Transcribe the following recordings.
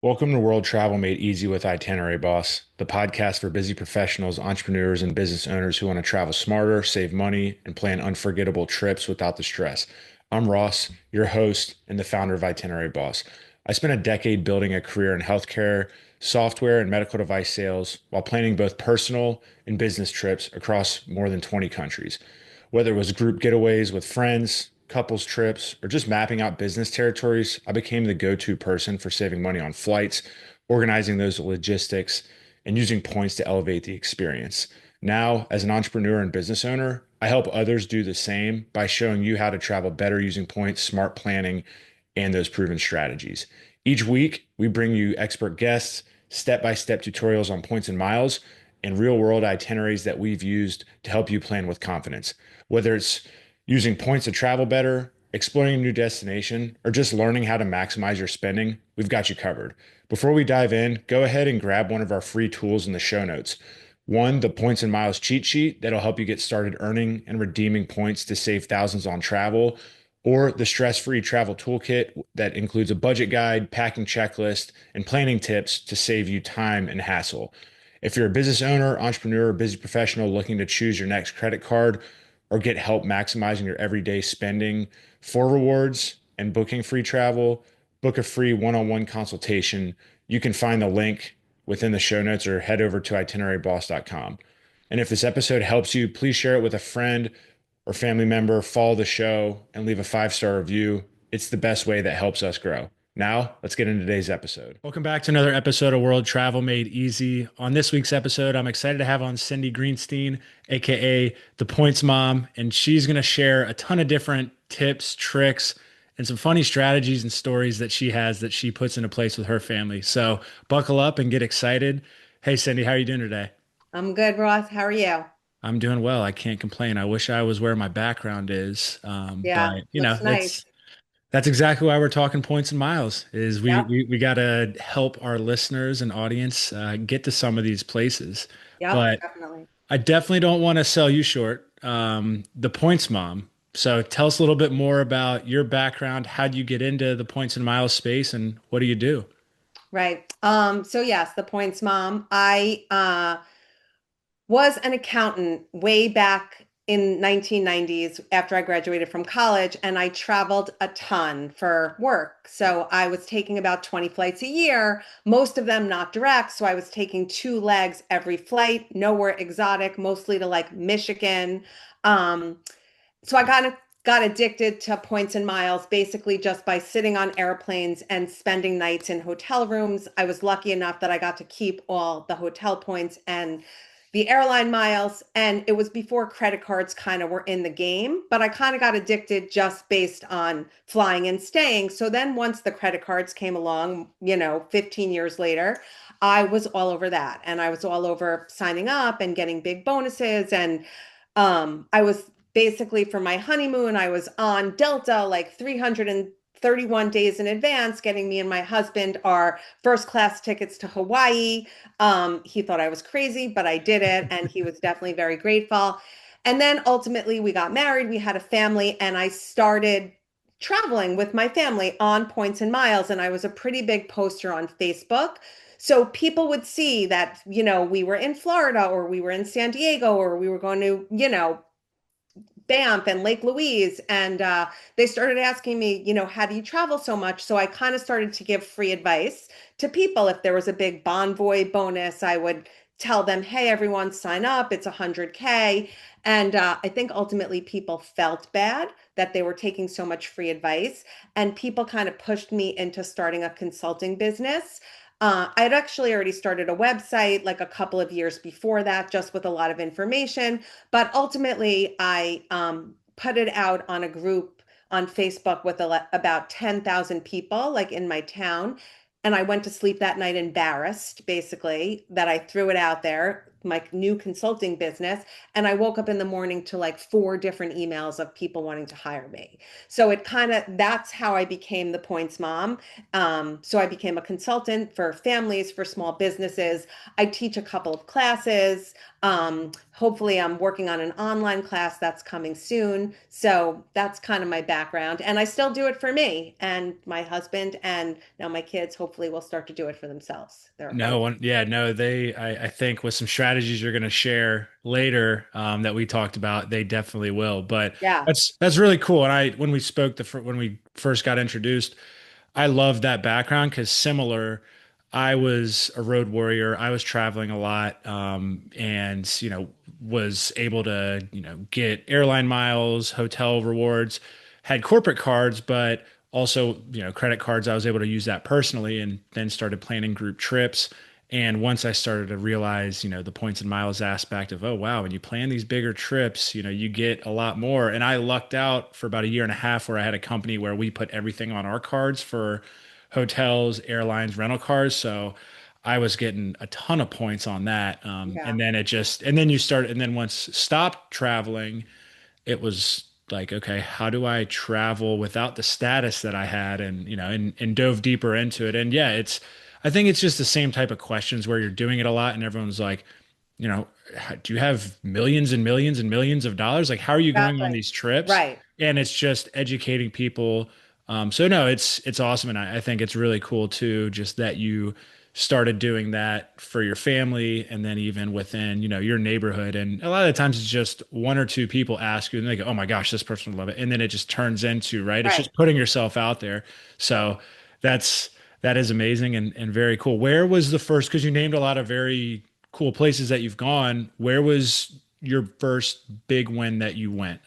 Welcome to World Travel Made Easy with Itinerary Boss, the podcast for busy professionals, entrepreneurs, and business owners who want to travel smarter, save money, and plan unforgettable trips without the stress. I'm Ross, your host and the founder of Itinerary Boss. I spent a decade building a career in healthcare, software, and medical device sales while planning both personal and business trips across more than 20 countries. Whether it was group getaways with friends, couples trips, or just mapping out business territories, I became the go-to person for saving money on flights, organizing those logistics, and using points to elevate the experience. Now, as an entrepreneur and business owner, I help others do the same by showing you how to travel better using points, smart planning, and those proven strategies. Each week, we bring you expert guests, step-by-step tutorials on points and miles, and real-world itineraries that we've used to help you plan with confidence. Whether it's using points to travel better, exploring a new destination, or just learning how to maximize your spending, we've got you covered. Before we dive in, go ahead and grab one of our free tools in the show notes. One, the points and miles cheat sheet that'll help you get started earning and redeeming points to save thousands on travel, or the stress-free travel toolkit that includes a budget guide, packing checklist, and planning tips to save you time and hassle. If you're a business owner, entrepreneur, or busy professional looking to choose your next credit card or get help maximizing your everyday spending for rewards and booking free travel, book a free one-on-one consultation. You can find the link within the show notes or head over to itineraryboss.com. And if this episode helps you, please share it with a friend or family member, follow the show, and leave a 5-star review. It's the best way that helps us grow. Now, let's get into today's episode. Welcome back to another episode of World Travel Made Easy. On this week's episode, I'm excited to have on Cindy Greenstein, aka the Points Mom, and she's going to share a ton of different tips, tricks, and some funny strategies and stories that she has that she puts into place with her family. So buckle up and get excited. Hey, Cindy, how are you doing today? I'm good, Ross. How are you? I'm doing well. I can't complain. I wish I was where my background is. Yeah, But looks nice. that's exactly why we're talking points and miles is we Yep, we, we got to help our listeners and audience get to some of these places. yep, But definitely. I definitely don't want to sell you short. The points mom. So tell us a little bit more about your background. How do you get into the points and miles space and what do you do? Right. So yes, the points mom. I was an accountant way back in 1990s after I graduated from college, and I traveled a ton for work. So I was taking about 20 flights a year, most of them not direct. So I was taking two legs every flight, nowhere exotic, mostly to like Michigan. Um, so I got addicted to points and miles basically just by sitting on airplanes and spending nights in hotel rooms. I was lucky enough that I got to keep all the hotel points and the airline miles. And it was before credit cards kind of were in the game, but I kind of got addicted just based on flying and staying. So then once the credit cards came along, 15 years later, I was all over that. And I was all over signing up and getting big bonuses. And I was basically for my honeymoon, I was on Delta like 331 days in advance, getting me and my husband our first class tickets to Hawaii. He thought I was crazy, but I did it, and he was definitely very grateful. And then ultimately, we got married, we had a family, and I started traveling with my family on points and miles. And I was a pretty big poster on Facebook. So people would see that, we were in Florida or we were in San Diego or we were going to, Banff and Lake Louise. And they started asking me, how do you travel so much? So I kind of started to give free advice to people. If there was a big Bonvoy bonus, I would tell them, hey, everyone sign up. It's 100K. And I think ultimately people felt bad that they were taking so much free advice. And people kind of pushed me into starting a consulting business. I had actually already started a website like a couple of years before that, just with a lot of information. But ultimately, I put it out on a group on Facebook with about 10,000 people, like in my town. And I went to sleep that night embarrassed, basically, that I threw it out there, my new consulting business. And I woke up in the morning to like four different emails of people wanting to hire me. So that's how I became the points mom. So I became a consultant for families, for small businesses. I teach a couple of classes. Hopefully, I'm working on an online class that's coming soon. So that's kind of my background. And I still do it for me and my husband, and now my kids hopefully will start to do it for themselves. They're No older. one, yeah, no, I think with some strategies you're going to share later that we talked about, they definitely will. But Yeah. that's really cool. And when we spoke when we first got introduced, I love that background because similar, I was a road warrior. I was traveling a lot, and was able to get airline miles, hotel rewards, had corporate cards, but also credit cards. I was able to use that personally, and then started planning group trips. And once I started to realize, the points and miles aspect of, oh wow, when you plan these bigger trips, you get a lot more. And I lucked out for about a year and a half where I had a company where we put everything on our cards for hotels, airlines, rental cars. So I was getting a ton of points on that. Yeah. And then and then you start, and then once stopped traveling, it was like, okay, how do I travel without the status that I had? And, and dove deeper into it. And yeah, I think it's just the same type of questions where you're doing it a lot and everyone's like, you know, do you have millions and millions and millions of dollars? Like, how are you going on Exactly. these trips? Right. And it's just educating people. So no, it's awesome, and I think it's really cool too, just that you started doing that for your family, and then even within your neighborhood. And a lot of the times, it's just one or two people ask you, and they go, "Oh my gosh, this person would love it," and then it just turns into right. It's Right. just putting yourself out there. So that's that is amazing and very cool. Where was the first? Because you named a lot of very cool places that you've gone. Where was your first big win that you went?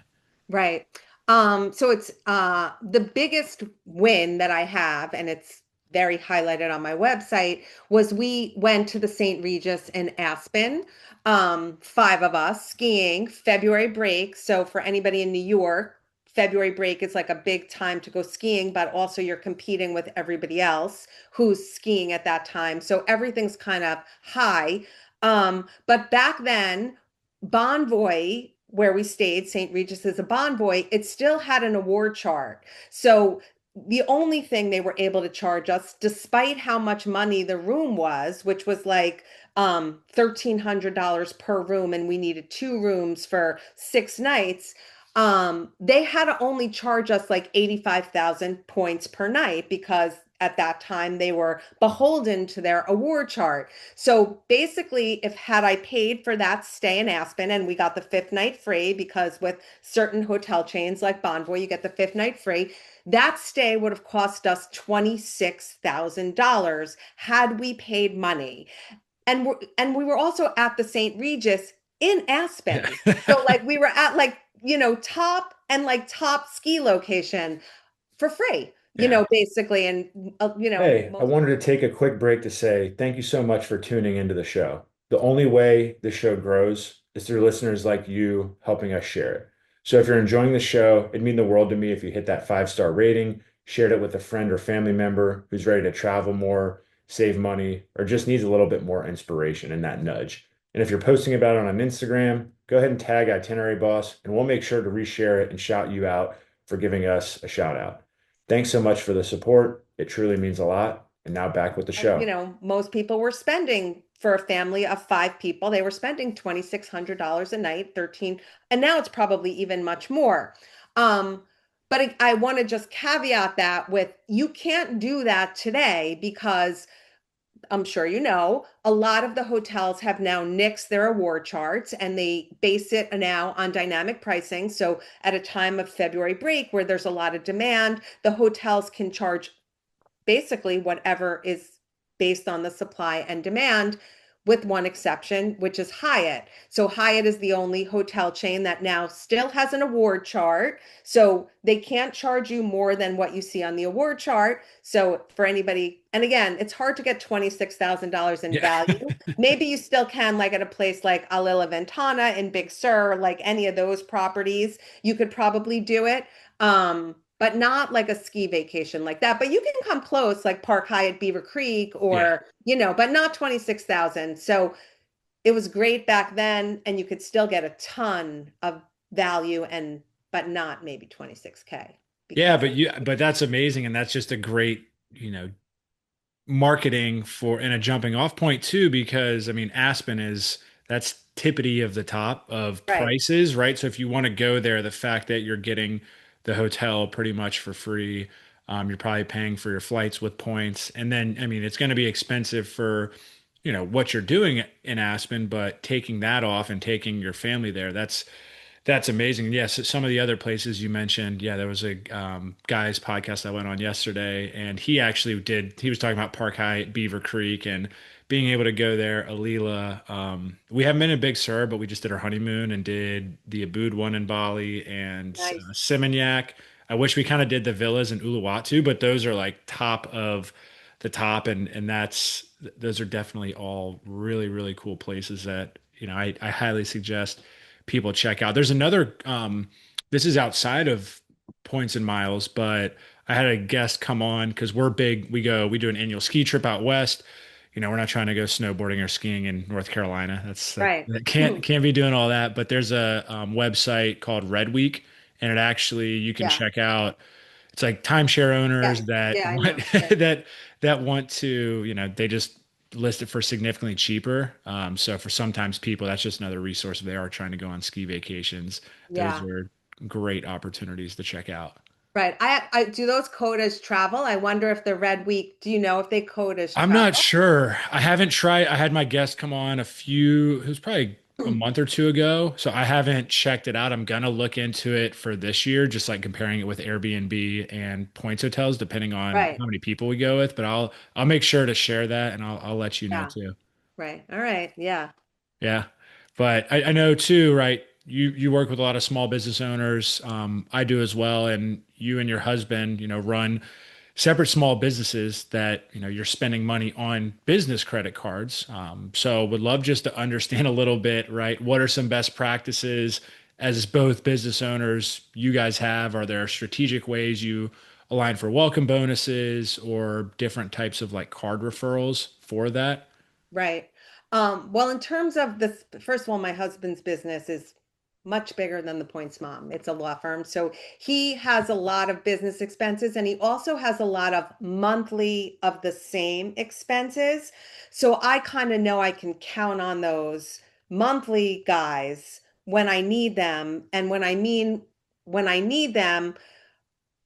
Right. So it's the biggest win that I have, and it's very highlighted on my website, was we went to the St. Regis in Aspen, five of us skiing, February break. So for anybody in New York, February break is like a big time to go skiing, but also you're competing with everybody else who's skiing at that time. So everything's kind of high. But back then, Bonvoy, where we stayed, St. Regis is a Bonvoy, it still had an award chart. So the only thing they were able to charge us, despite how much money the room was, which was like $1,300 per room, and we needed two rooms for 6 nights. They had to only charge us like 85,000 points per night because at that time they were beholden to their award chart. So basically, if had I paid for that stay in Aspen and we got the fifth night free, because with certain hotel chains like Bonvoy, you get the fifth night free, that stay would have cost us $26,000 had we paid money. And we were also at the St. Regis in Yeah. Aspen. So like we were at like, top and like top ski location for free, Yeah. basically. And Hey, I most. wanted to take a quick break to say thank you so much for tuning into the show. The only way the show grows is through listeners like you helping us share it. So if you're enjoying the show, it'd mean the world to me if you hit that 5-star rating, shared it with a friend or family member who's ready to travel more, save money, or just needs a little bit more inspiration and that nudge. And if you're posting about it on Instagram, go ahead and tag Itinerary Boss, and we'll make sure to reshare it and shout you out for giving us a shout out. Thanks so much for the support. It truly means a lot. And now back with the show. Most people were spending for a family of five people, they were spending $2,600 a night, 13, and now it's probably even much more. But I want to just caveat that with you can't do that today because I'm sure a lot of the hotels have now nixed their award charts and they base it now on dynamic pricing. So at a time of February break where there's a lot of demand, the hotels can charge basically whatever is based on the supply and demand, with one exception, which is Hyatt. So Hyatt is the only hotel chain that now still has an award chart. So they can't charge you more than what you see on the award chart. So for anybody, and again, it's hard to get $26,000 in Yeah. value. Maybe you still can, like at a place like Alila Ventana in Big Sur, like any of those properties, you could probably do it. But not like a ski vacation like that. But you can come close, like Park Hyatt Beaver Creek, Yeah. or, but not 26,000. So it was great back then, and you could still get a ton of value but not maybe 26K Yeah, because but that's amazing. And that's just a great, marketing for and a jumping off point too, because I mean, Aspen is that's tippity of the top of Right. prices, right? So if you want to go there, the fact that you're getting the hotel pretty much for free, you're probably paying for your flights with points. And then, I mean, it's going to be expensive for, what you're doing in Aspen, but taking that off and taking your family there, that's amazing. Yes, some of the other places you mentioned, yeah, there was a guy's podcast I went on yesterday, and he was talking about Park Hyatt, Beaver Creek, and being able to go there. Alila, we haven't been in Big Sur, but we just did our honeymoon and did the Abood one in Bali and Nice. Seminyak. I wish we kind of did the villas in Uluwatu, but those are like top of the top, and those are definitely all really, really cool places that, I highly suggest people check out. There's another, this is outside of points and miles, but I had a guest come on because we're big. We do an annual ski trip out west. We're not trying to go snowboarding or skiing in North Carolina. Right. That can't be doing all that. But there's a website called Red Week, and it actually you can Yeah. check out. It's like timeshare Yeah. owners that Yeah, I want know. Right. that want to, they just list it for significantly cheaper. So for sometimes people, that's just another resource if they are trying to go on ski vacations. Those Yeah. are great opportunities to check out. Right. I do those code as travel. I wonder if the Red Week, do you know if they code as I'm not travel? sure. I haven't tried. I had my guest come on it was probably a month or two ago. So I haven't checked it out. I'm gonna look into it for this year, just like comparing it with Airbnb and points hotels, depending on Right. how many people we go with. But I'll make sure to share that and I'll let you know Yeah. too. Right. All right. Yeah. Yeah. But I know too, right? You work with a lot of small business owners. I do as well. And you and your husband, run separate small businesses that, you're spending money on business credit cards. So would love just to understand a little bit, right? What are some best practices as both business owners you guys have? Are there strategic ways you align for welcome bonuses or different types of like card referrals for that? Right. Well, in terms of this, first of all, my husband's business is much bigger than the Points Mom. It's a law firm. So he has a lot of business expenses and he also has a lot of monthly of the same expenses. So I kind of know I can count on those monthly guys when I need them. And when I need them,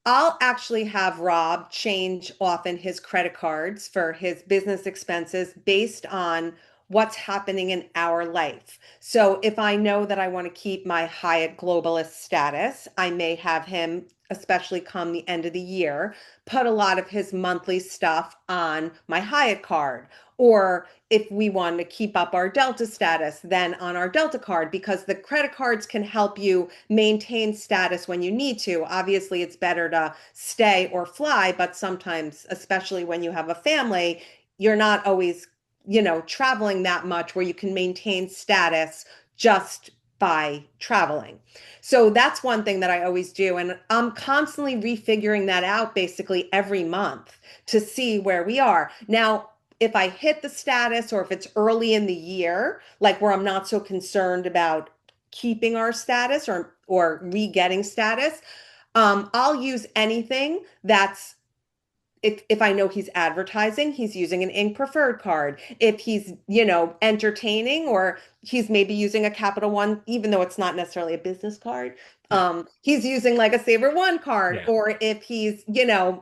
I'll actually have Rob change often his credit cards for his business expenses based on what's happening in our life. So if I know that I want to keep my Hyatt globalist status, I may have him, especially come the end of the year, put a lot of his monthly stuff on my Hyatt card. Or if we want to keep up our Delta status, then on our Delta card, because the credit cards can help you maintain status when you need to. Obviously, it's better to stay or fly, but sometimes, especially when you have a family, you're not always, traveling that much where you can maintain status just by traveling. So that's one thing that I always do. And I'm constantly refiguring that out basically every month to see where we are. Now, if I hit the status or if it's early in the year, like where I'm not so concerned about keeping our status or re-getting status, I'll use anything that's if I know he's advertising, he's using an Ink Preferred card. If he's, entertaining or he's maybe using a Capital One, even though it's not necessarily a business card, he's using like a Saver One card. Yeah. Or if he's,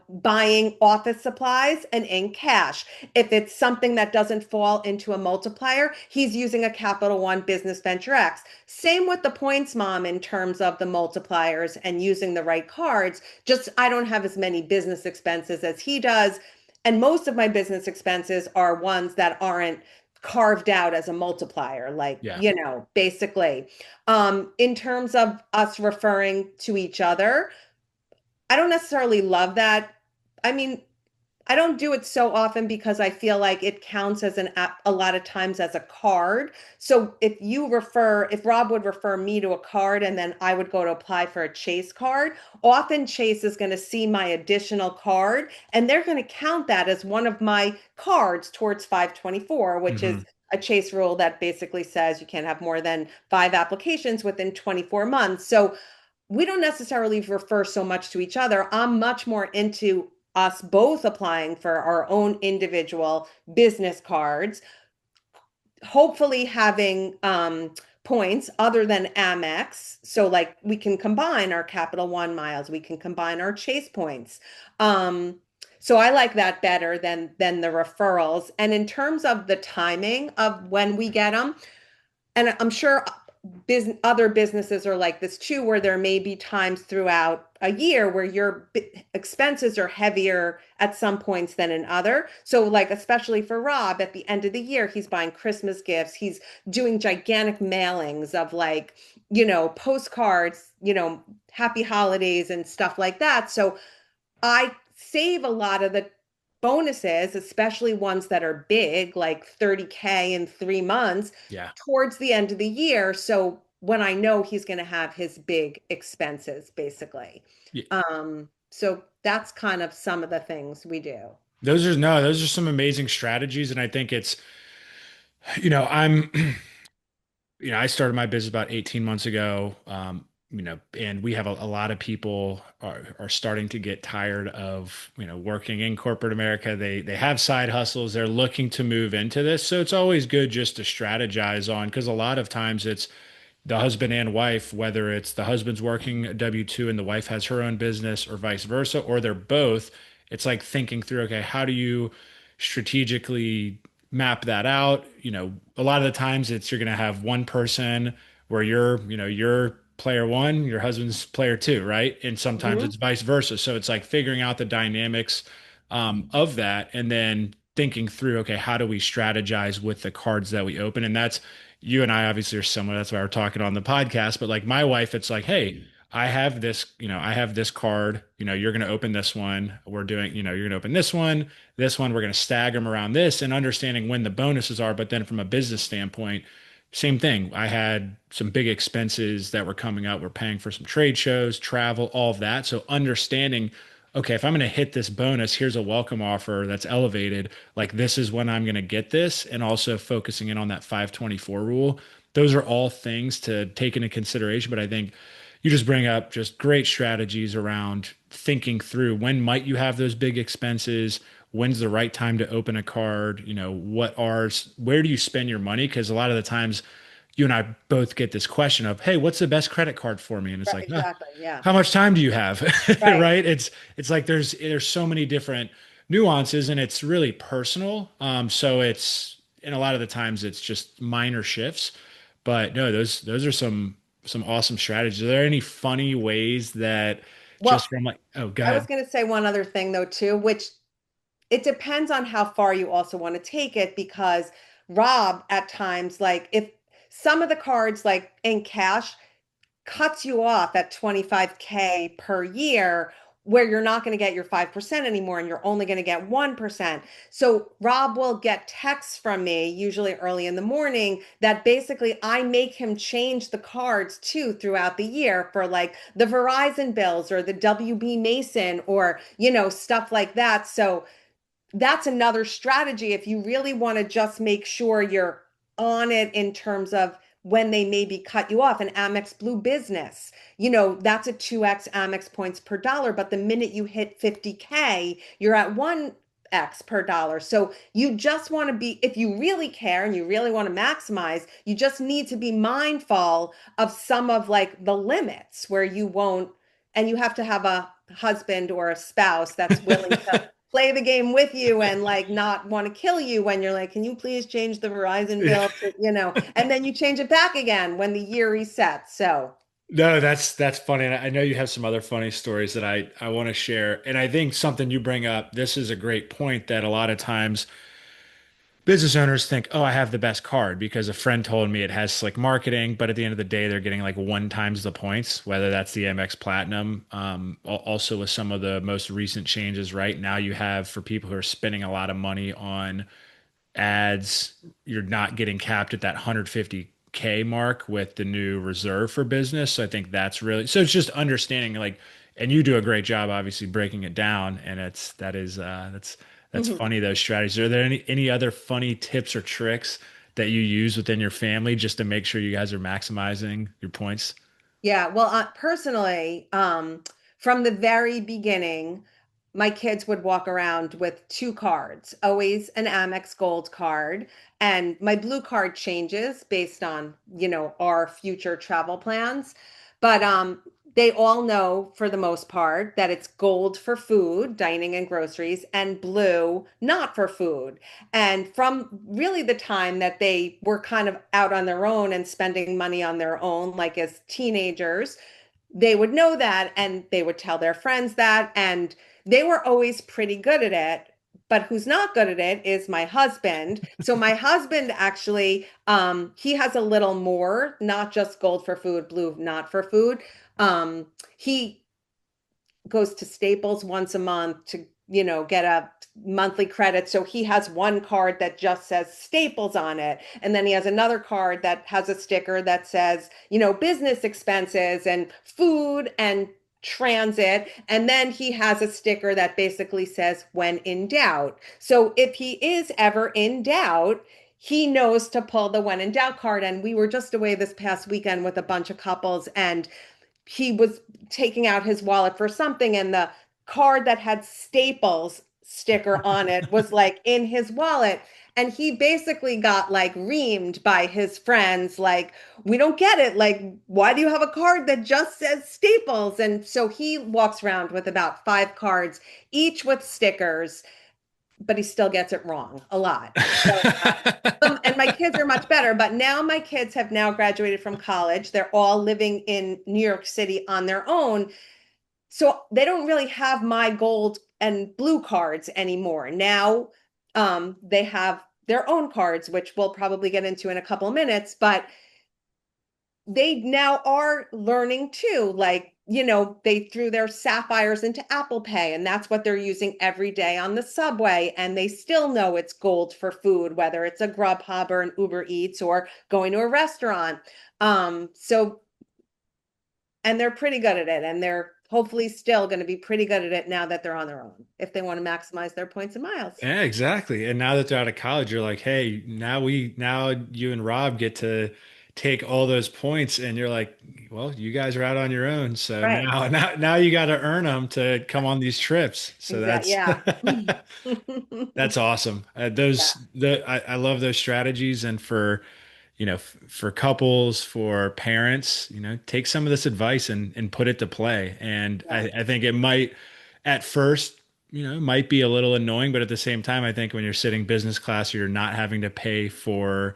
buying office supplies, an Ink Cash. If it's something that doesn't fall into a multiplier, he's using a Capital One Business Venture X. Same with the Points Mom in terms of the multipliers and using the right cards. Just I don't have as many business expenses as he does. And most of my business expenses are ones that aren't carved out as a multiplier, like, Yeah. basically. In terms of us referring to each other, I don't necessarily love that. I mean, I don't do it so often because I feel like it counts as an app a lot of times as a card. So if Rob would refer me to a card and then I would go to apply for a Chase card, often Chase is going to see my additional card and they're going to count that as one of my cards towards 524, which is Hmm. a Chase rule that basically says you can't have more than 5 applications within 24 months. So we don't necessarily refer so much to each other. I'm much more into us both applying for our own individual business cards, hopefully having points other than Amex. So like we can combine our Capital One miles, we can combine our Chase points. Um, so I like that better than the referrals. And in terms of the timing of when we get them, and I'm sure other businesses are like this too, where there may be times throughout a year where your expenses are heavier at some points than in other. So like, especially for Rob, at the end of the year, he's buying Christmas gifts. He's doing gigantic mailings of like, postcards, happy holidays and stuff like that. So I save a lot of the bonuses, especially ones that are big, like 30K in 3 months, Yeah. towards the end of the year. So when I know he's going to have his big expenses, basically. Yeah. So that's kind of some of the things we do. Those are no, those are some amazing strategies. And I think it's, I'm I started my business about 18 months ago. And we have a lot of people are starting to get tired of, working in corporate America. They have side hustles. They're looking to move into this. So it's always good just to strategize on, because a lot of times it's the husband and wife, whether it's the husband's working a W-2 and the wife has her own business or vice versa, or they're both. It's like thinking through, okay, how do you strategically map that out? A lot of the times it's you're going to have one person where you're player one, your husband's player two, right? And sometimes Mhm. it's vice versa. So it's like figuring out the dynamics of that, and then thinking through, okay, how do we strategize with the cards that we open? And that's you and I obviously are similar. That's why we're talking on the podcast. But like my wife, it's like, hey, I have this card. You're going to open this one. We're doing, you're going to open this one. We're going to stagger them around this, and understanding when the bonuses are. But then from a business standpoint, same thing. I had some big expenses that were coming up. We're paying for some trade shows, travel, all of that. So understanding, okay, if I'm going to hit this bonus, here's a welcome offer that's elevated. Like this is when I'm going to get this, and also focusing in on that 524 rule. Those are all things to take into consideration. But I think you just bring up just great strategies around thinking through when might you have those big expenses, when's the right time to open a card, where do you spend your money? Because a lot of the times you and I both get this question of, hey, what's the best credit card for me? And it's Right, like, exactly. Yeah. how much time do you have? Right. Right? It's like there's so many different nuances, and it's really personal. So it's and a lot of the times it's just minor shifts. But no, those are some awesome strategies. Are there any funny ways that Well, just from like, oh, go I was ahead. going to say one other thing though, too, which it depends on how far you also want to take it because Rob at times, like if some of the cards like in cash cuts you off at 25K per year where you're not going to get your 5% anymore and you're only going to get 1%. So Rob will get texts from me usually early in the morning that basically I make him change the cards too throughout the year for like the Verizon bills or the WB Mason or stuff like that. So that's another strategy if you really want to just make sure you're on it in terms of when they maybe cut you off. An Amex Blue Business, that's a 2x Amex points per dollar. But the minute you hit 50K, you're at 1x per dollar. So you just want to be, if you really care and you really want to maximize, you just need to be mindful of some of like the limits where you won't, and you have to have a husband or a spouse that's willing to play the game with you and like not want to kill you when you're like, can you please change the Verizon bill to, and then you change it back again when the year resets. So, No, that's funny. And I know you have some other funny stories that I want to share. And I think something you bring up, this is a great point that a lot of times business owners think, oh, I have the best card because a friend told me it has slick marketing, but at the end of the day, they're getting like one times the points, whether that's the MX Platinum. Also with some of the most recent changes, right now you have for people who are spending a lot of money on ads, you're not getting capped at that 150K mark with the new reserve for business. So I think that's really so it's just understanding like, and you do a great job obviously breaking it down. And that's mhm. funny, those strategies. Are there any other funny tips or tricks that you use within your family just to make sure you guys are maximizing your points? Yeah. Well, personally, from the very beginning, my kids would walk around with two cards, always an Amex Gold card. And my blue card changes based on, our future travel plans. But they all know for the most part that it's gold for food, dining and groceries, and blue not for food. And from really the time that they were kind of out on their own and spending money on their own, like as teenagers, they would know that and they would tell their friends that. And they were always pretty good at it. But who's not good at it is my husband. So my husband actually, he has a little more, not just gold for food, blue not for food. He goes to Staples once a month to, get a monthly credit. So he has one card that just says Staples on it. And then he has another card that has a sticker that says, business expenses and food and transit. And then he has a sticker that basically says when in doubt. So if he is ever in doubt, he knows to pull the when in doubt card. And we were just away this past weekend with a bunch of couples, and he was taking out his wallet for something, and the card that had Staples sticker on it was like in his wallet. And he basically got like reamed by his friends, like, we don't get it. Like, why do you have a card that just says Staples? And so he walks around with about five cards, each with stickers, but he still gets it wrong a lot. So, and my kids are much better, but now my kids have now graduated from college. They're all living in New York City on their own. So they don't really have my gold and blue cards anymore. Now they have their own cards, which we'll probably get into in a couple of minutes, but they now are learning too. Like, they threw their sapphires into Apple Pay, and that's what they're using every day on the subway. And they still know it's gold for food, whether it's a Grubhub or an Uber Eats or going to a restaurant. So, and they're pretty good at it. And they're hopefully still going to be pretty good at it now that they're on their own, if they want to maximize their points and miles. Yeah, exactly. And now that they're out of college, you're like, hey, now you and Rob get to take all those points, and you're like, well, you guys are out on your own. So Right. now you got to earn them to come on these trips. So Exactly. that's Yeah. that's awesome. Yeah. I love those strategies, and for for couples, for parents, take some of this advice and put it to play. And Yeah. I think it might, at first, it might be a little annoying, but at the same time, I think when you're sitting business class, you're not having to pay for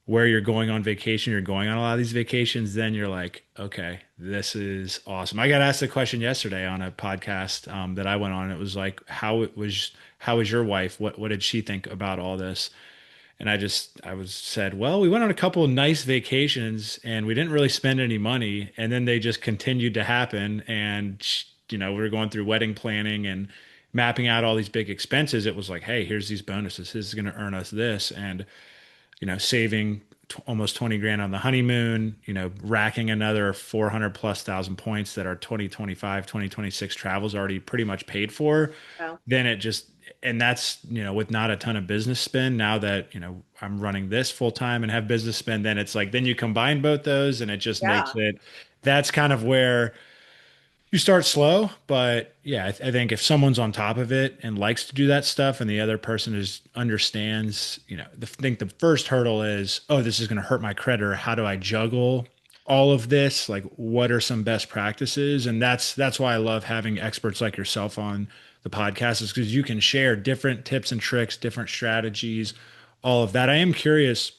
where you're going on vacation, you're going on a lot of these vacations, then you're like, okay, this is awesome. I got asked a question yesterday on a podcast that I went on. It was like, how was your wife? What did she think about all this? And I was said, well, we went on a couple of nice vacations and we didn't really spend any money. And then they just continued to happen. And, we were going through wedding planning and mapping out all these big expenses. It was like, hey, here's these bonuses. This is going to earn us this. And, saving almost 20 grand on the honeymoon, racking another 400 plus thousand points that our 2025, 2026 travels already pretty much paid for. Well, Then it just, and that's, with not a ton of business spend. Now that, I'm running this full time and have business spend, then it's like, then you combine both those and it just makes yeah. it, that's kind of where you start slow, but yeah, I think if someone's on top of it and likes to do that stuff, and the other person is understands, I think the first hurdle is, oh, this is going to hurt my credit. Or how do I juggle all of this? Like, what are some best practices? And that's why I love having experts like yourself on the podcast, is because you can share different tips and tricks, different strategies, all of that. I am curious,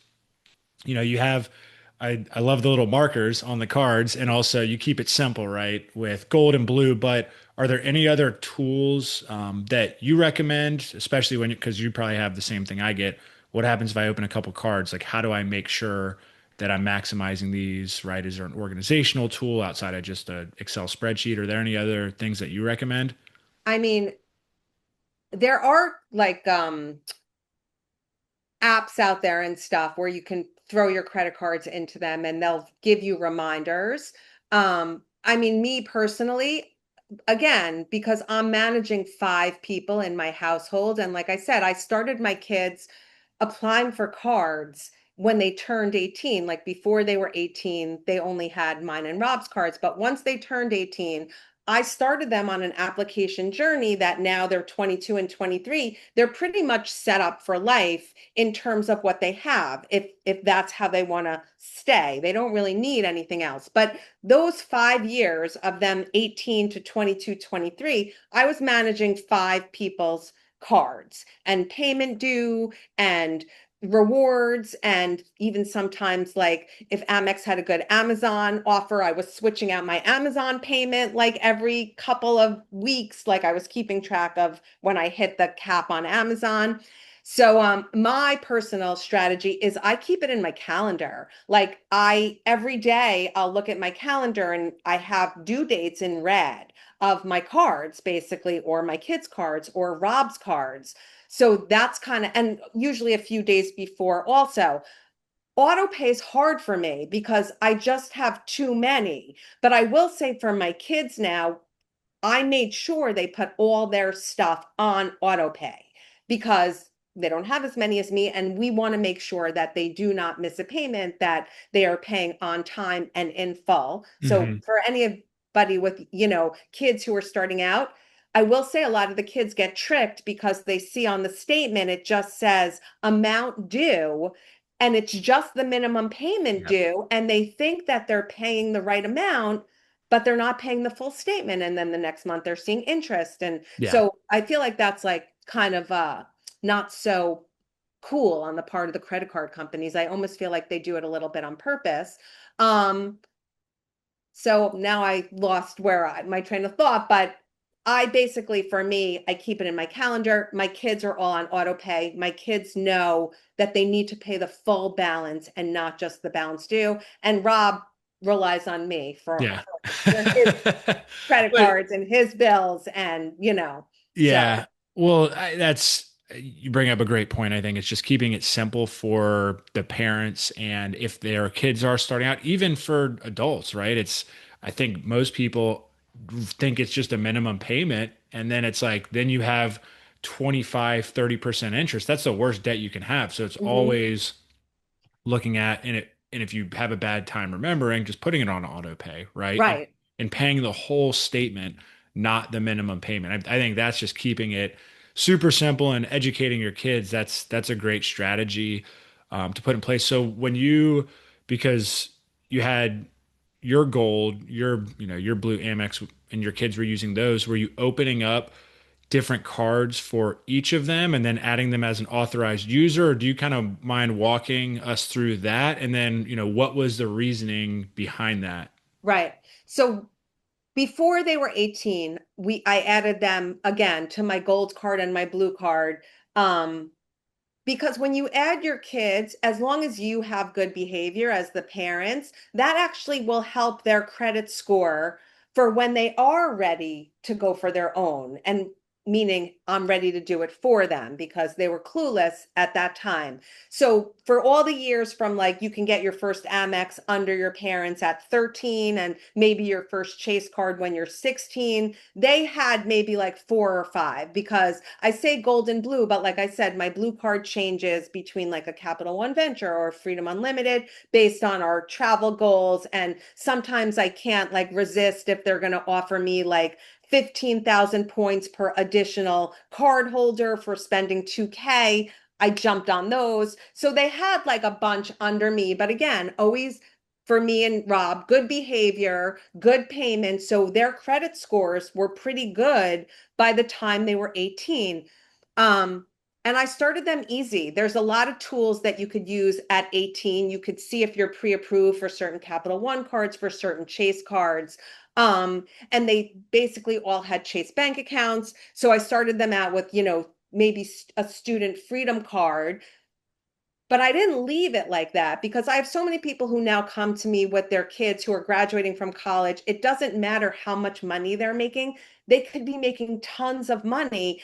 you have I love the little markers on the cards, and also you keep it simple, right, with gold and blue. But are there any other tools that you recommend, especially when, because you probably have the same thing I get? What happens if I open a couple cards? Like, how do I make sure that I'm maximizing these, right? Is there an organizational tool outside of just a Excel spreadsheet? Are there any other things that you recommend? I mean, there are like apps out there and stuff where you can throw your credit cards into them and they'll give you reminders. I mean, me personally, again, because I'm managing five people in my household. And like I said, I started my kids applying for cards when they turned 18. Like before they were 18, they only had mine and Rob's cards. But once they turned 18, I started them on an application journey that now they're 22 and 23. They're pretty much set up for life in terms of what they have, if that's how they want to stay. They don't really need anything else. But those 5 years of them 18 to 22, 23, I was managing five people's cards and payment due and rewards, and even sometimes like if Amex had a good Amazon offer, I was switching out my Amazon payment like every couple of weeks, like I was keeping track of when I hit the cap on Amazon. So my personal strategy is I keep it in my calendar. Like I every day I'll look at my calendar and I have due dates in red of my cards basically, or my kids' cards or Rob's cards. So that's kind of, and usually a few days before also. Auto pay is hard for me because I just have too many. But I will say for my kids now, I made sure they put all their stuff on auto pay because they don't have as many as me. And we want to make sure that they do not miss a payment, that they are paying on time and in full. So Hmm. for anybody with, kids who are starting out, I will say a lot of the kids get tricked because they see on the statement, it just says amount due. And it's just the minimum payment Yep. due. And they think that they're paying the right amount, but they're not paying the full statement. And then the next month they're seeing interest. And Yeah. so I feel like that's like kind of not so cool on the part of the credit card companies. I almost feel like they do it a little bit on purpose. Um, so now I lost my train of thought, but I basically, for me, I keep it in my calendar. My kids are all on auto pay. My kids know that they need to pay the full balance and not just the balance due. And Rob relies on me Yeah. for his credit But cards and his bills, and so yeah, well, that's you bring up a great point. I think it's just keeping it simple for the parents, and if their kids are starting out, even for adults, right? I think most people think it's just a minimum payment, and then it's like, then you have 25, 30% interest. That's the worst debt you can have. So it's mhm, always looking at and if you have a bad time remembering, just putting it on auto pay, right? right. And paying the whole statement, not the minimum payment. I think that's just keeping it super simple and educating your kids. That's a great strategy to put in place. So because you had your gold, your blue Amex, and your kids were using those, were you opening up different cards for each of them and then adding them as an authorized user? Or do you kind of mind walking us through that? And then, what was the reasoning behind that? Right. So before they were 18, I added them again to my gold card and my blue card. Um, because when you add your kids, as long as you have good behavior as the parents, that actually will help their credit score for when they are ready to go for their own. And meaning I'm ready to do it for them because they were clueless at that time. So for all the years from like you can get your first Amex under your parents at 13 and maybe your first Chase card when you're 16, they had maybe like four or five, because I say gold and blue, but like I said, my blue card changes between like a Capital One Venture or Freedom Unlimited based on our travel goals. And sometimes I can't like resist if they're going to offer me like 15,000 points per additional card holder for spending 2K. I jumped on those. So they had like a bunch under me, but again, always for me and Rob, good behavior, good payment. So their credit scores were pretty good by the time they were 18. Um, and I started them easy. There's a lot of tools that you could use at 18. You could see if you're pre-approved for certain Capital One cards, for certain Chase cards. And they basically all had Chase bank accounts. So I started them out with, maybe a student freedom card, but I didn't leave it like that because I have so many people who now come to me with their kids who are graduating from college. It doesn't matter how much money they're making. They could be making tons of money.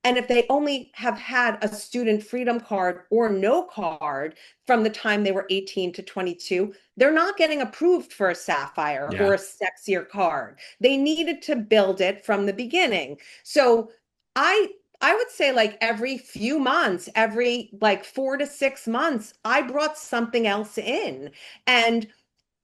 And if they only have had a student freedom card or no card from the time they were 18 to 22, they're not getting approved for a Sapphire Yeah. or a sexier card. They needed to build it from the beginning. So I I would say like every few months, every like 4 to 6 months, I brought something else in. And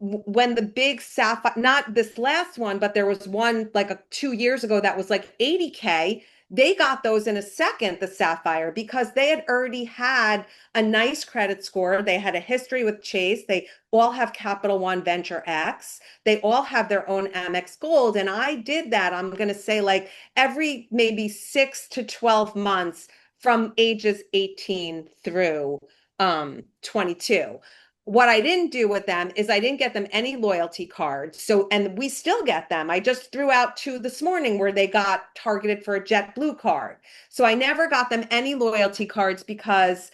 when the big sapphire, not this last one, but there was one like 2 years ago that was like 80K. They got those in a second, the sapphire, because they had already had a nice credit score. They had a history with Chase. They all have Capital One Venture X. They all have their own Amex Gold. And I did that, I'm going to say like every maybe 6 to 12 months from ages 18 through 22. What I didn't do with them is I didn't get them any loyalty cards. So, and we still get them. I just threw out two this morning where they got targeted for a JetBlue card. So I never got them any loyalty cards because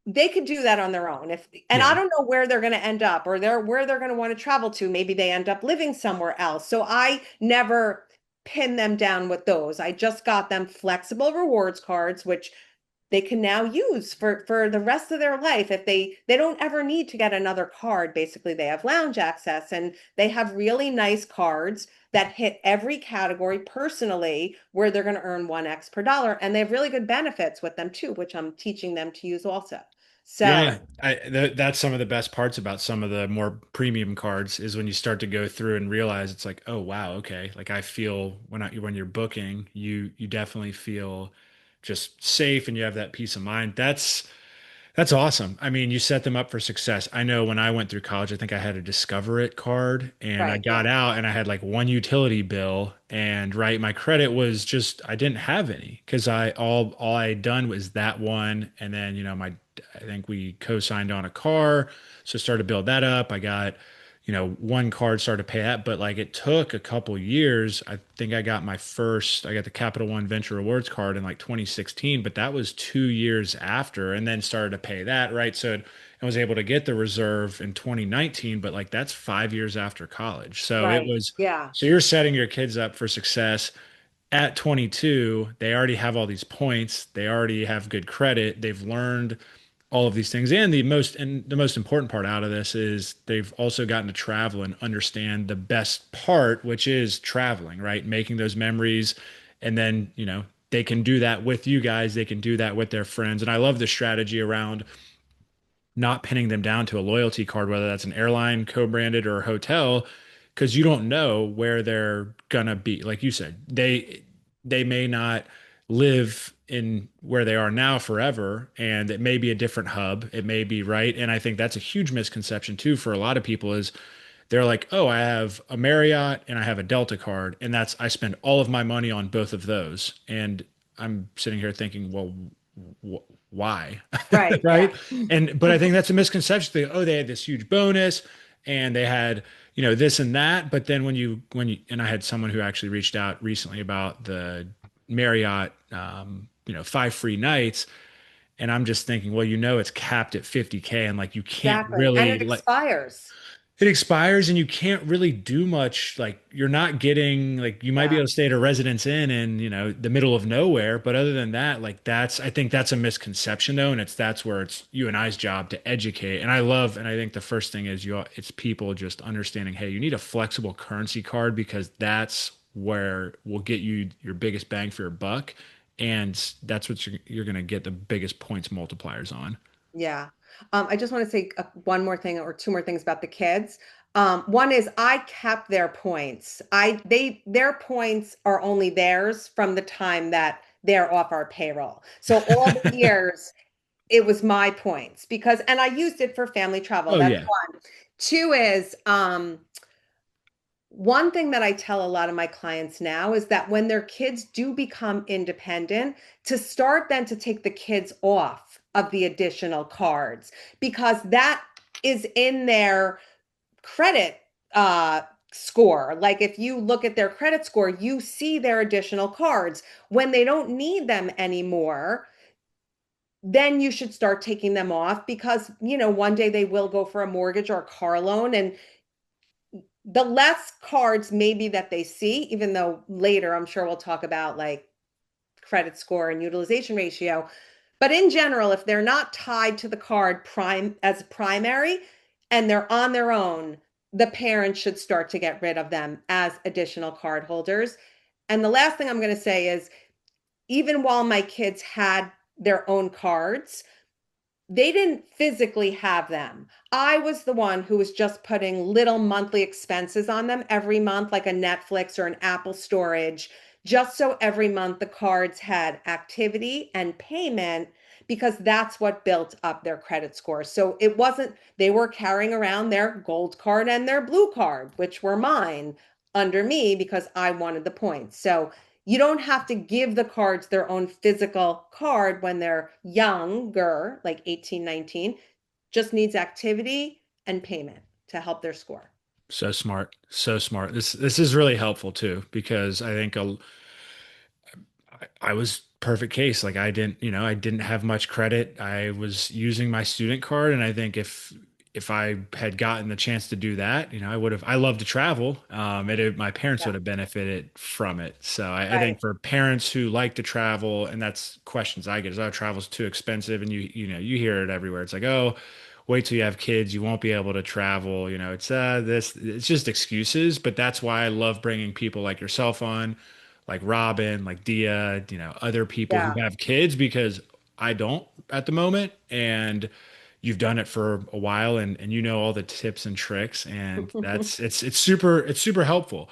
they could do that on their own. If and I Yeah. don't know where they're going to end up or where they're going to want to travel to. Maybe they end up living somewhere else. So I never pin them down with those. I just got them flexible rewards cards, which they can now use for the rest of their life. If they don't ever need to get another card. Basically, they have lounge access and they have really nice cards that hit every category personally where they're going to earn 1x per dollar, and they have really good benefits with them too, which I'm teaching them to use also. So Yeah, that's some of the best parts about some of the more premium cards is when you start to go through and realize it's like, oh wow, okay. Like I feel when you're booking, you definitely feel just safe and you have that peace of mind. That's awesome. I mean, you set them up for success. I know when I went through college, I think I had a Discover It card and I right, yeah, got out and I had like one utility bill and right, my credit was just I didn't have any because all I had done was that one and then, I think we co-signed on a car, so started to build that up. I got one card started to pay that, but like it took a couple years. I think I got the Capital One Venture Rewards card in like 2016, but that was 2 years after, and then started to pay that, right? So I was able to get the reserve in 2019, but like that's 5 years after college. right, yeah, So you're setting your kids up for success at 22. They already have all these points. They already have good credit. They've learned all of these things. And the most important part out of this is they've also gotten to travel and understand the best part, which is traveling, right? Making those memories. And then, they can do that with you guys. They can do that with their friends. And I love the strategy around not pinning them down to a loyalty card, whether that's an airline co-branded or a hotel, because you don't know where they're gonna be. Like you said, they may not live in where they are now forever, and it may be a different hub. It may be right. And I think that's a huge misconception too for a lot of people is they're like, oh, I have a Marriott and I have a Delta card, and I spend all of my money on both of those. And I'm sitting here thinking, well, why? right, Right? yeah, But I think that's a misconception. Oh, they had this huge bonus and they had, this and that. But then and I had someone who actually reached out recently about the Marriott, 5 free nights. And I'm just thinking, well, it's capped at 50K and like you can't exactly. And really it like expires. it expires and you can't really do much. Like you're not getting like you might be Yeah. able to stay at a Residence Inn in, the middle of nowhere. But other than that, like I think that's a misconception though. And that's where it's you and I's job to educate. And I think the first thing is it's people just understanding, hey, you need a flexible currency card because that's where will get you your biggest bang for your buck. And that's what you're going to get the biggest points multipliers on. Yeah. I just want to say one more thing or two more things about the kids. One is I kept their points. Their points are only theirs from the time that they're off our payroll. So all the years it was my points because, and I used it for family travel. Oh That's yeah. one. Two is, one thing that I tell a lot of my clients now is that when their kids do become independent, to start then to take the kids off of the additional cards because that is in their credit score. Like if you look at their credit score, you see their additional cards. When they don't need them anymore, then you should start taking them off because, one day they will go for a mortgage or a car loan and the less cards maybe that they see, even though later I'm sure we'll talk about like credit score and utilization ratio. But in general, if they're not tied to the card prime as primary and they're on their own, the parents should start to get rid of them as additional card holders. And the last thing I'm going to say is even while my kids had their own cards, they didn't physically have them. I was the one who was just putting little monthly expenses on them every month, like a Netflix or an Apple storage, just so every month the cards had activity and payment because that's what built up their credit score. So it wasn't, they were carrying around their gold card and their blue card, which were mine under me because I wanted the points. So you don't have to give the cards their own physical card when they're younger, like 18, 19. Just needs activity and payment to help their score. So smart, so smart. This is really helpful too because I think I was perfect case. Like I didn't, I didn't have much credit. I was using my student card, and I think if I had gotten the chance to do that, I would have. I love to travel. My parents Yeah. would have benefited from it. So I Right. think for parents who like to travel, and that's questions I get is, oh, travel's too expensive, and you hear it everywhere. It's like, oh, wait till you have kids, you won't be able to travel. It's just excuses. But that's why I love bringing people like yourself on, like Robin, like Dia, other people who Yeah. have kids because I don't at the moment. And you've done it for a while, and you know all the tips and tricks. And that's it's super helpful.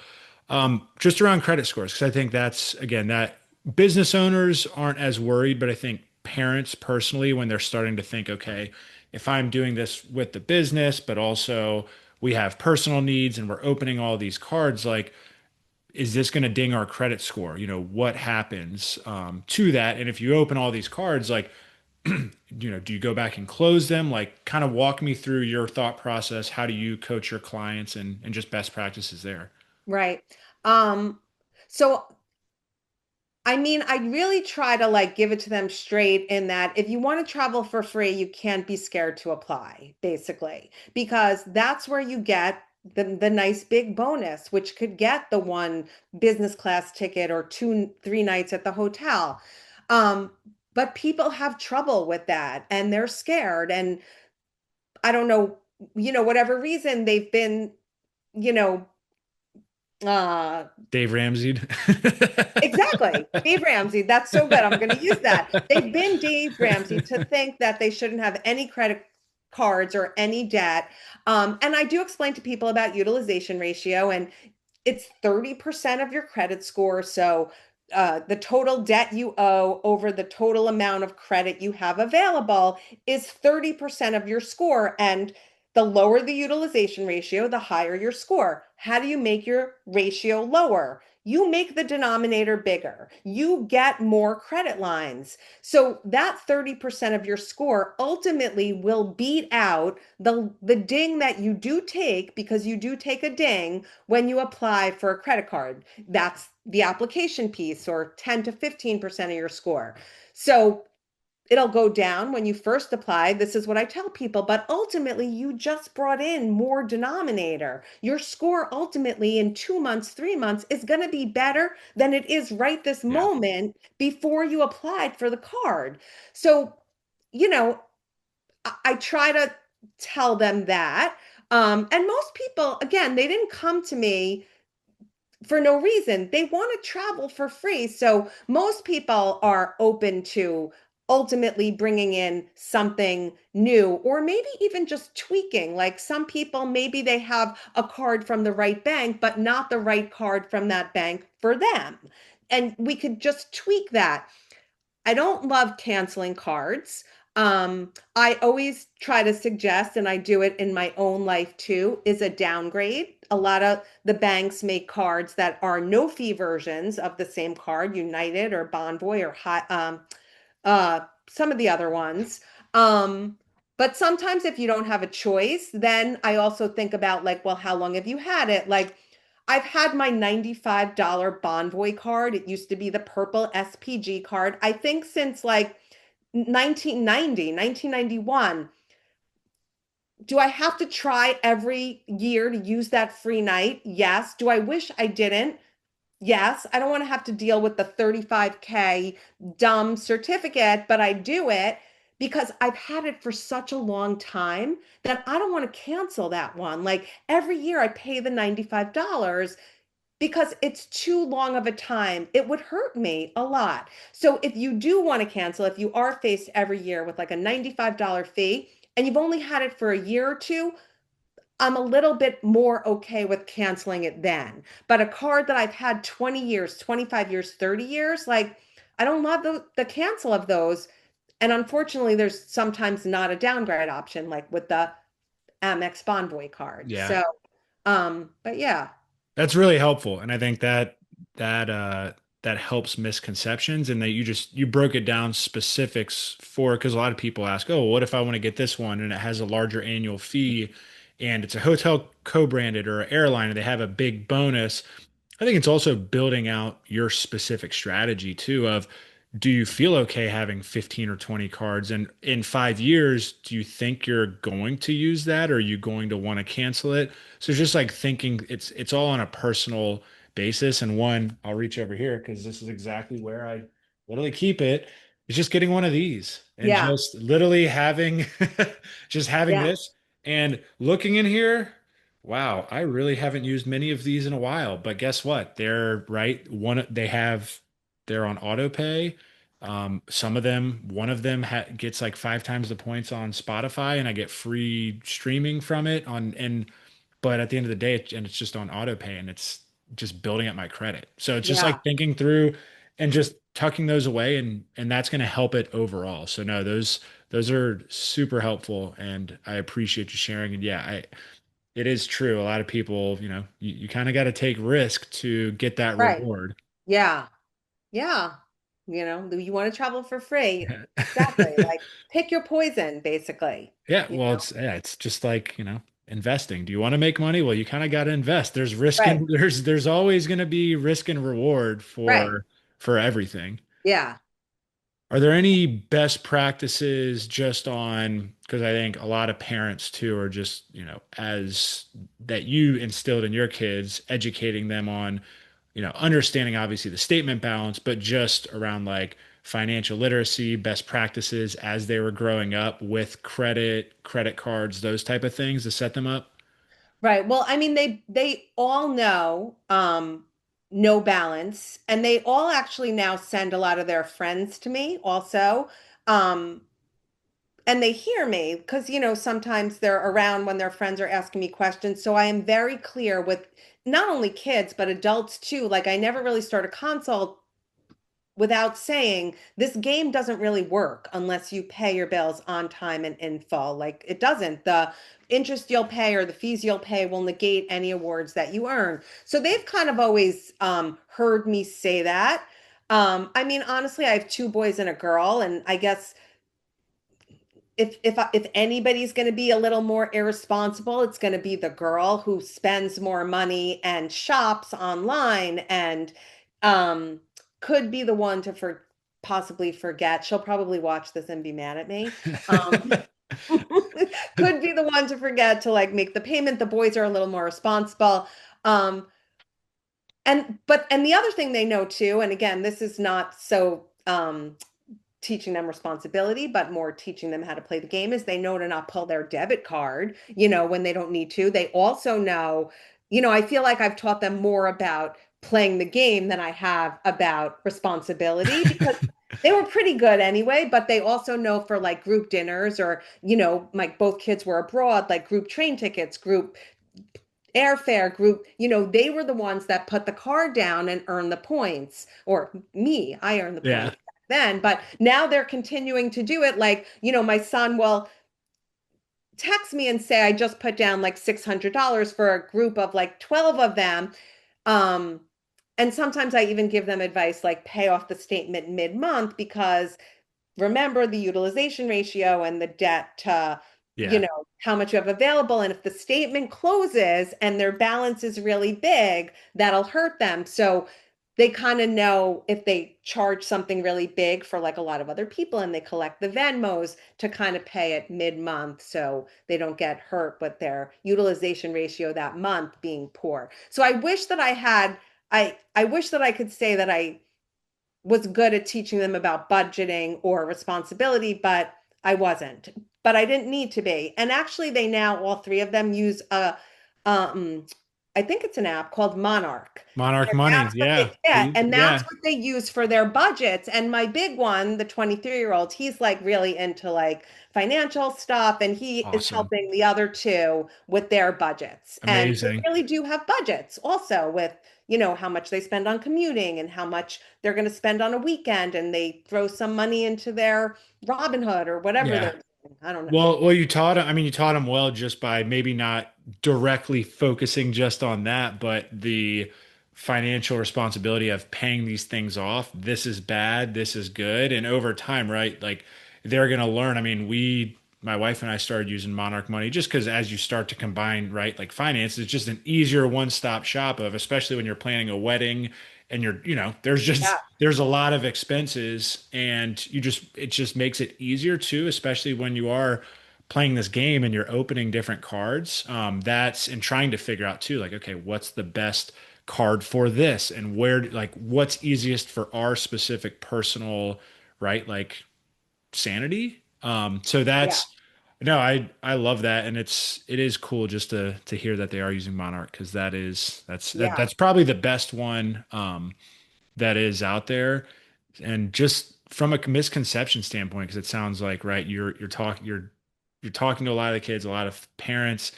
Just around credit scores, because I think that's again that business owners aren't as worried, but I think parents personally, when they're starting to think, okay, if I'm doing this with the business, but also we have personal needs and we're opening all these cards, like is this going to ding our credit score? What happens to that? And if you open all these cards, like, do you go back and close them? Like, kind of walk me through your thought process. How do you coach your clients and just best practices there? Right. Um, so I mean, I really try to like give it to them straight in that if you want to travel for free, you can't be scared to apply, basically, because that's where you get the nice big bonus, which could get the one business class ticket or two, 3 nights at the hotel. Um, but people have trouble with that and they're scared. And I don't know, whatever reason they've been, you know, uh Dave Ramsey. exactly. Dave Ramsey. That's so good. I'm going to use that. They've been Dave Ramsey to think that they shouldn't have any credit cards or any debt. And I do explain to people about utilization ratio, and it's 30% of your credit score. So the total debt you owe over the total amount of credit you have available is 30% of your score. And the lower the utilization ratio, the higher your score. How do you make your ratio lower? You make the denominator bigger. You get more credit lines. So that 30% of your score ultimately will beat out the ding that you do take, because you do take a ding when you apply for a credit card. That's the application piece, or 10 to 15% of your score. So it'll go down when you first apply. This is what I tell people, but ultimately you just brought in more denominator. Your score ultimately in 2 months, 3 months is going to be better than it is right this Yeah. moment before you applied for the card. So, you know, I try to tell them that. And most people, again, they didn't come to me for no reason. They want to travel for free. So most people are open to ultimately bringing in something new, or maybe even just tweaking. Like some people, maybe they have a card from the right bank, but not the right card from that bank for them. And we could just tweak that. I don't love canceling cards. I always try to suggest, and I do it in my own life too, is a downgrade. A lot of the banks make cards that are no fee versions of the same card, United or Bonvoy or some of the other ones. Um, but sometimes if you don't have a choice, then I also think about like, well, how long have you had it? Like I've had my $95 Bonvoy card. It used to be the purple SPG card. I think since like 1990, 1991. Do I have to try every year to use that free night? Yes. Do I wish I didn't? Yes, I don't want to have to deal with the 35K dumb certificate, but I do it because I've had it for such a long time that I don't want to cancel that one. Like every year I pay the $95. because it's too long of a time. It would hurt me a lot. So if you do want to cancel, if you are faced every year with like a $95 fee and you've only had it for a year or two, I'm a little bit more okay with canceling it then. But a card that I've had 20 years, 25 years, 30 years, like I don't love the cancel of those. And unfortunately, there's sometimes not a downgrade option like with the Amex Bonvoy card. Yeah. So, but yeah, That's really helpful, and I think that that helps misconceptions, and that you broke it down specifics for because a lot of people ask, oh, what if I want to get this one and it has a larger annual fee, and it's a hotel co-branded or an airline, and they have a big bonus. I think it's also building out your specific strategy too of do you feel okay having 15 or 20 cards? And in 5 years, do you think you're going to use that or are you going to want to cancel it? So it's just like thinking it's all on a personal basis. And one, I'll reach over here because this is exactly where I literally keep it. It's just getting one of these and yeah, just literally having just having yeah, this and looking in here. Wow, I really haven't used many of these in a while, but guess what? They're right. They're on auto pay. Some of them, one of them gets like 5 times the points on Spotify, and I get free streaming from it but at the end of the day, and it's just on auto pay, and it's just building up my credit. So it's just yeah. like thinking through and just tucking those away, and that's going to help it overall. So no, those are super helpful, and I appreciate you sharing. And yeah, it is true. A lot of people, you kind of got to take risk to get that Right. reward. Yeah. Yeah. You want to travel for free. Exactly. Like pick your poison, basically. Yeah, You well, know? it's just like, investing. Do you want to make money? Well, you kind of got to invest. There's risk Right. and there's always going to be risk and reward Right. for everything. Yeah. Are there any best practices just on, because I think a lot of parents too are just, as that you instilled in your kids, educating them on, understanding obviously the statement balance, but just around like financial literacy, best practices as they were growing up with credit cards, those type of things to set them up? Right. Well, I mean, they all know no balance, and they all actually now send a lot of their friends to me also. Um, and they hear me because sometimes they're around when their friends are asking me questions. So I am very clear with not only kids but adults too. Like I never really start a consult without saying this game doesn't really work unless you pay your bills on time and in full. Like it doesn't. The interest you'll pay or the fees you'll pay will negate any awards that you earn. So they've kind of always heard me say that. I mean, honestly, I have two boys and a girl, and I guess if anybody's going to be a little more irresponsible, it's going to be the girl who spends more money and shops online and um could be the one to possibly forget. She'll probably watch this and be mad at me. Could be the one to forget to like make the payment. The boys are a little more responsible. Um and the other thing they know too, and again, this is not so teaching them responsibility, but more teaching them how to play the game is they know to not pull their debit card, when they don't need to. They also know, I feel like I've taught them more about playing the game than I have about responsibility because they were pretty good anyway, but they also know for like group dinners or, my both kids were abroad, like group train tickets, group airfare group, they were the ones that put the card down and earned the points. Or me, I earned the Yeah. points back then, but now they're continuing to do it. Like, my son will text me and say, I just put down like $600 for a group of like 12 of them. Um, and sometimes I even give them advice like pay off the statement mid-month because remember the utilization ratio and the debt to, Yeah. how much you have available. And if the statement closes and their balance is really big, that'll hurt them. So they kind of know if they charge something really big for like a lot of other people and they collect the Venmos to kind of pay it mid-month so they don't get hurt with their utilization ratio that month being poor. So I wish that I wish that I could say that I was good at teaching them about budgeting or responsibility, but I wasn't. But I didn't need to be. And actually, they now all three of them use a I think it's an app called Monarch. Monarch And Money. that's what Yeah. they, yeah, See? and that's Yeah. what they use for their budgets. And my big one, the 23-year-old, he's like really into like financial stuff, and he is Awesome. helping the other two with their budgets. And they Amazing. really do have budgets also with, how much they spend on commuting and how much they're going to spend on a weekend, and they throw some money into their Robinhood or whatever Yeah. they're doing. I don't know. Well, you taught him. I mean, you taught him well just by maybe not directly focusing just on that, but the financial responsibility of paying these things off. This is bad. This is good. And over time, right? Like they're going to learn. I mean, my wife and I started using Monarch Money just because as you start to combine, right, like finance, it's just an easier one-stop shop of, especially when you're planning a wedding and Yeah, there's a lot of expenses and it just makes it easier too, especially when you are playing this game and you're opening different cards. That's and trying to figure out too, like, okay, what's the best card for this and where, like, what's easiest for our specific personal, right? Like sanity. So yeah, that's no, I love that, and it is cool just to hear that they are using Monarch because yeah. that's probably the best one that is out there, and just from a misconception standpoint, because it sounds like right, you're talking to a lot of the kids, a lot of parents,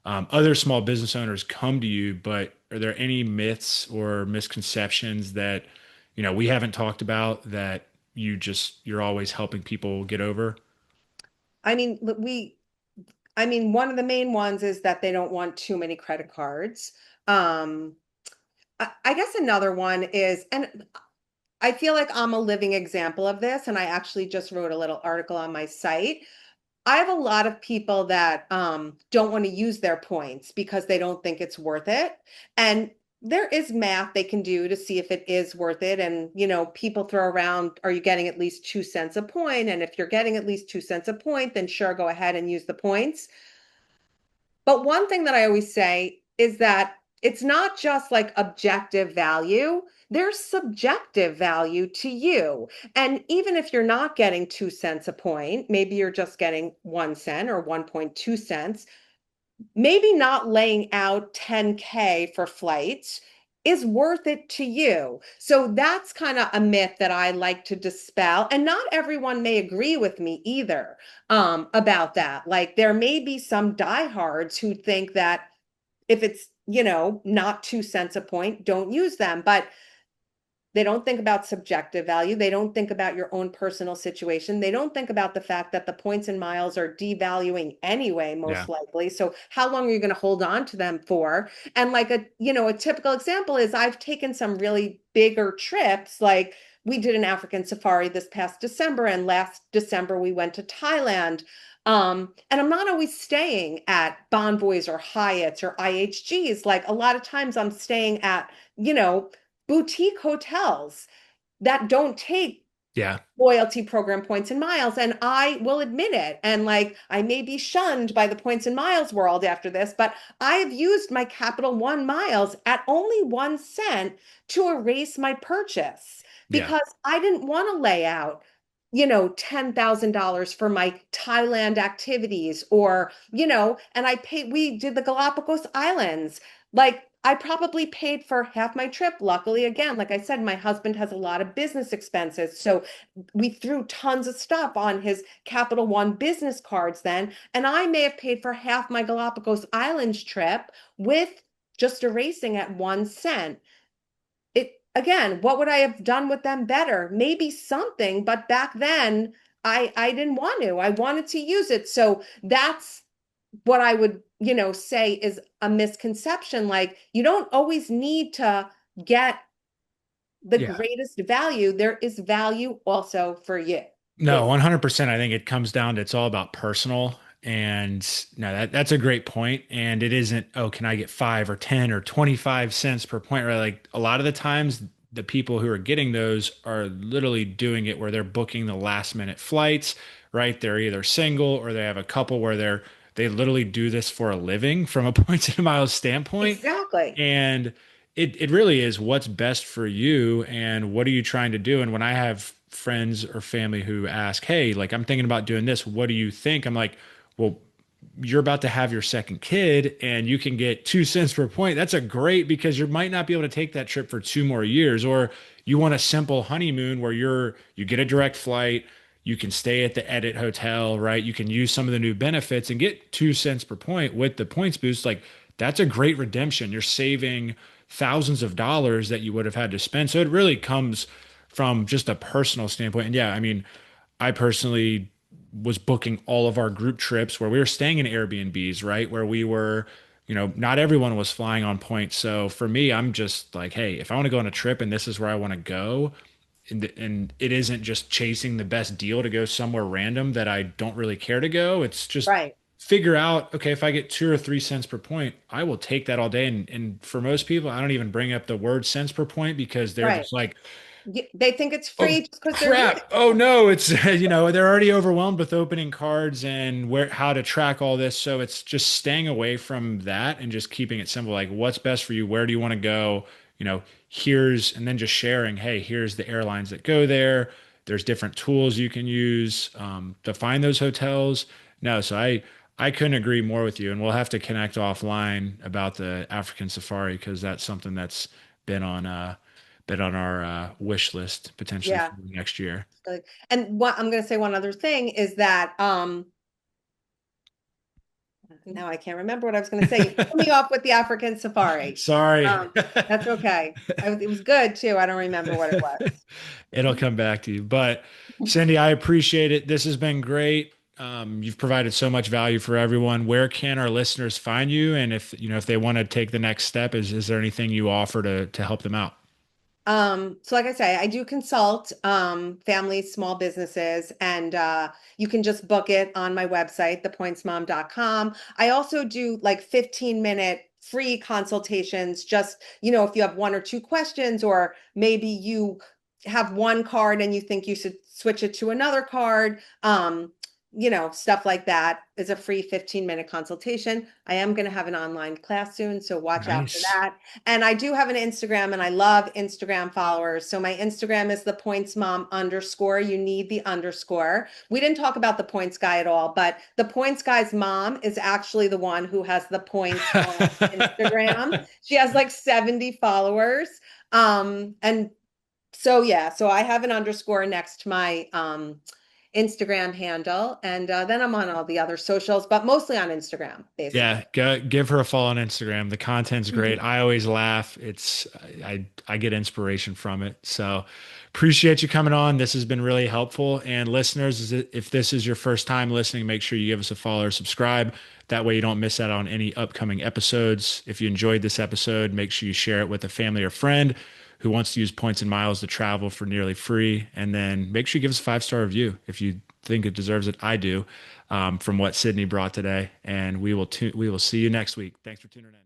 other small business owners come to you, but are there any myths or misconceptions that we haven't talked about that you're always helping people get over? I mean, one of the main ones is that they don't want too many credit cards. Um, I guess another one is, and I feel like I'm a living example of this, and I actually just wrote a little article on my site. I have a lot of people that don't want to use their points because they don't think it's worth it. And there is math they can do to see if it is worth it. And, people throw around, are you getting at least 2 cents a point? And if you're getting at least 2 cents a point, then sure, go ahead and use the points. But one thing that I always say is that it's not just like objective value, there's subjective value to you. And even if you're not getting 2 cents a point, maybe you're just getting 1 cent or 1.2 cents, maybe not laying out 10K for flights is worth it to you. So that's kind of a myth that I like to dispel. And not everyone may agree with me either about that. Like there may be some diehards who think that if it's, not 2 cents a point, don't use them. But they don't think about subjective value. They don't think about your own personal situation. They don't think about the fact that the points and miles are devaluing anyway, Yeah. most likely. So how long are you going to hold on to them for? And like a typical example is I've taken some really bigger trips. Like we did an African safari this past December, and last December we went to Thailand. And I'm not always staying at Bonvoys or Hyatts or IHGs. Like a lot of times I'm staying at, you know, boutique hotels that don't take Yeah. loyalty program points and miles. And I will admit it. And like, I may be shunned by the points and miles world after this, but I have used my Capital One miles at only 1 cent to erase my purchase Yeah. because I didn't want to lay out, $10,000 for my Thailand activities or, and we did the Galapagos Islands. Like, I probably paid for half my trip. Luckily, again, like I said, my husband has a lot of business expenses. So we threw tons of stuff on his Capital One business cards then. And I may have paid for half my Galapagos Islands trip with just erasing at 1 cent. It again, what would I have done with them better? Maybe something, but back then I didn't want to. I wanted to use it. So that's what I would, say is a misconception. Like you don't always need to get the Yeah. greatest value. There is value also for you. No, Basically. 100%. I think it comes down to it's all about personal. And no, that's a great point. And it isn't, oh, can I get 5 or 10 or 25 cents per point? Right. Like a lot of the times, the people who are getting those are literally doing it where they're booking the last minute flights, right? They're either single or they have a couple where they literally do this for a living from a points and miles standpoint. Exactly. And it really is what's best for you and what are you trying to do. And when I have friends or family who ask, hey, like I'm thinking about doing this, what do you think? I'm like, well, you're about to have your second kid and you can get 2 cents per point, that's a great because you might not be able to take that trip for 2 more years. Or you want a simple honeymoon where you get a direct flight, you can stay at the Edit Hotel, right? You can use some of the new benefits and get 2 cents per point with the points boost. Like that's a great redemption. You're saving thousands of dollars that you would have had to spend. So it really comes from just a personal standpoint. And yeah, I mean, I personally was booking all of our group trips where we were staying in Airbnbs, right? Where we were, not everyone was flying on points. So for me, I'm just like, hey, if I want to go on a trip and this is where I want to go, and it isn't just chasing the best deal to go somewhere random that I don't really care to go. It's just Right. figure out, okay, if I get 2 or 3 cents per point, I will take that all day. And for most people, I don't even bring up the word cents per point because they're Right. just like, They think it's oh free just because they're doing crap. Oh no, it's they're already overwhelmed with opening cards and where how to track all this. So it's just staying away from that and just keeping it simple. Like what's best for you? Where do you want to go? Here's and then just sharing, hey, here's the airlines that go there. There's different tools you can use to find those hotels. No, so I couldn't agree more with you. And we'll have to connect offline about the African safari because that's something that's been on uh been on our wish list potentially Yeah. for next year. And what I'm going to say one other thing is that now I can't remember what I was going to say. You threw me off with the African safari. Sorry. Um, that's okay. It was good too. I don't remember what it was. It'll come back to you. But Cindy, I appreciate it. This has been great. You've provided so much value for everyone. Where can our listeners find you? And if they want to take the next step, is there anything you offer to help them out? So like I say, I do consult families, small businesses, and you can just book it on my website, thepointsmom.com. I also do like 15-minute free consultations, just, if you have one or two questions, or maybe you have one card and you think you should switch it to another card. Stuff like that is a free 15-minute consultation. I am going to have an online class soon, so watch out for Nice. that. And I do have an Instagram and I love Instagram followers. So my Instagram is the points mom underscore. You need the underscore. We didn't talk about the points guy at all, but the points guy's mom is actually the one who has the points on Instagram. She has like 70 followers. And so yeah, so I have an underscore next to my Instagram handle, and then I'm on all the other socials, but mostly on Instagram, Yeah, basically. give her a follow on Instagram. The content's great. Mhm. I always laugh. I get inspiration from it. So appreciate you coming on. This has been really helpful. And listeners, if this is your first time listening, make sure you give us a follow or subscribe. That way you don't miss out on any upcoming episodes. If you enjoyed this episode, make sure you share it with a family or friend who wants to use points and miles to travel for nearly free. And then make sure you give us a 5-star review if you think it deserves it. I do from what Sydney brought today. And we will see you next week. Thanks for tuning in.